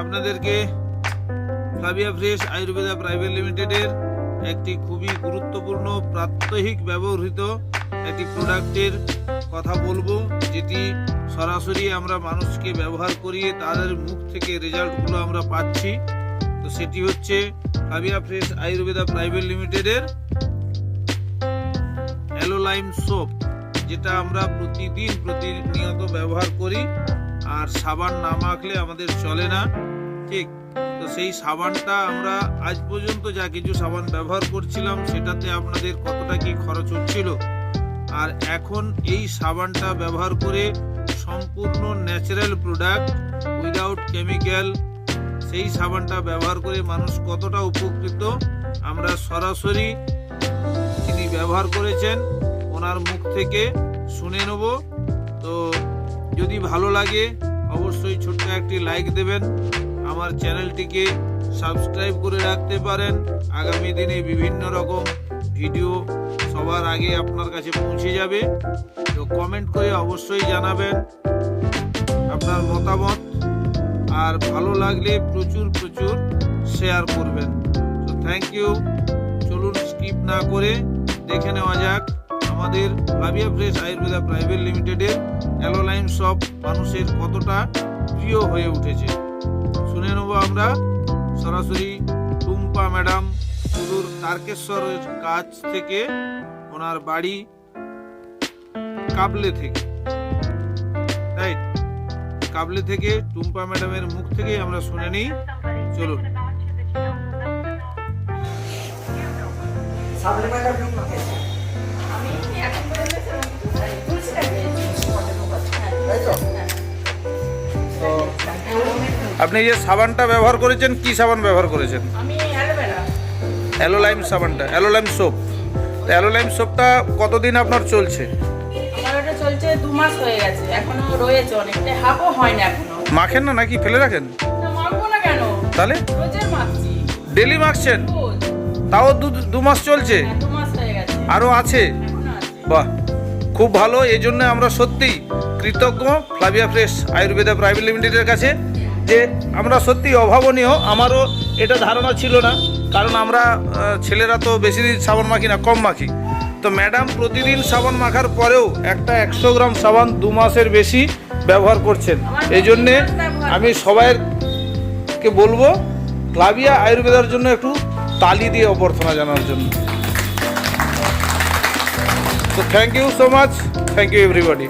আপনাদেরকে Flavia fresh Ayurveda private লিমিটেডের একটি খুবই গুরুত্বপূর্ণ প্রাত্যহিক ব্যবহৃত একটি প্রোডাক্টের কথা বলবো, যেটি সরাসরি আমরা মানুষকে ব্যবহার করিয়ে তাদের মুখ থেকে রেজাল্টগুলো আমরা পাচ্ছি। তো সেটি হচ্ছে ফ্লাভিয়া ফ্রেশ আয়ুর্বেদা প্রাইভেট লিমিটেডের অ্যালোলাইম সোপ, যেটা আমরা প্রতিনিয়ত ব্যবহার করি। আর সাবান না মাখলে আমাদের চলে না, ঠিক। তো সেই সাবানটা আমরা আজ পর্যন্ত যা কিছু সাবান ব্যবহার করছিলাম সেটাতে আপনাদের কতটা কি খরচ হচ্ছিল, আর এখন এই সাবানটা ব্যবহার করে সম্পূর্ণ ন্যাচারাল প্রোডাক্ট উইদাউট কেমিক্যাল, সেই সাবানটা ব্যবহার করে মানুষ কতটা উপকৃত আমরা সরাসরি তিনি ব্যবহার করেছেন ওনার মুখ থেকে শুনে নেব। তো যদি ভালো লাগে অবশ্যই ছোট্ট একটি লাইক দেবেন, আমার চ্যানেলটিকে সাবস্ক্রাইব করে রাখতে পারেন। আগামী দিনে বিভিন্ন রকম ভিডিও সবার আগে আপনার কাছে পৌঁছে যাবে। তো কমেন্ট করে অবশ্যই জানাবেন আপনার মতামত, আর ভালো লাগলে প্রচুর শেয়ার করবেন। তো থ্যাংক ইউ। চলুন স্কিপ না করে দেখে নেওয়া যাক আমাদের ফ্লাভিয়া ফ্রেশ আয়ুর্বেদা প্রাইভেট লিমিটেডের অ্যালোলাইম সব মানুষের কতটা প্রিয় হয়ে উঠেছে। শুনে নেব আমরা সরাসরি টুম্পা ম্যাডাম সুদূর তারকেশ্বরের কাছ থেকে, ওনার বাড়ি কাবলে থেকে, রাইট, কাবলে থেকে টুম্পা ম্যাডামের মুখ থেকেই আমরা শুনে নিই। চলুন। আপনি যে সাবানটা ব্যবহার করেছেন, কি সাবান ব্যবহার করেছেন? আমি অ্যালোলাইম সাবানটা, অ্যালোলাইম সোপ। অ্যালোলাইম সোপটা কতদিন আপনার চলছে? আমার এটা চলছে 2 মাস হয়ে গেছে, এখনো রয়েছে অনেকটা, হাফও হয় না এখনো। মাখেন না নাকি ফেলে রাখেন? না, মাখবো না কেন, তাহলে রোজের মাখছি। ডেলি মাখছেন? রোজ। তাও 2 মাস চলছে? হ্যাঁ, 2 মাস হয়ে গেছে, আরও আছে? এখনো আছে। বাহ, খুব ভালো। এই জন্য আমরা সত্যিই কৃতজ্ঞ ফ্লাভিয়া ফ্রেশ আয়ুর্বেদা প্রাইভেট লিমিটেডের কাছে, যে আমরা সত্যি অভাবনীয়। আমারও এটা ধারণা ছিল না, কারণ আমরা ছেলেরা তো বেশি দিন সাবান মাখি না, কম মাখি। তো ম্যাডাম প্রতিদিন সাবান মাখার পরেও একটা 100 গ্রাম সাবান 2 মাসের বেশি ব্যবহার করছেন। এই জন্যে আমি সবাইকে বলবো ফ্লাভিয়া আয়ুর্বেদার জন্য একটু তালি দিয়ে অভ্যর্থনা জানানোর জন্য। তো thank you so much, thank you everybody.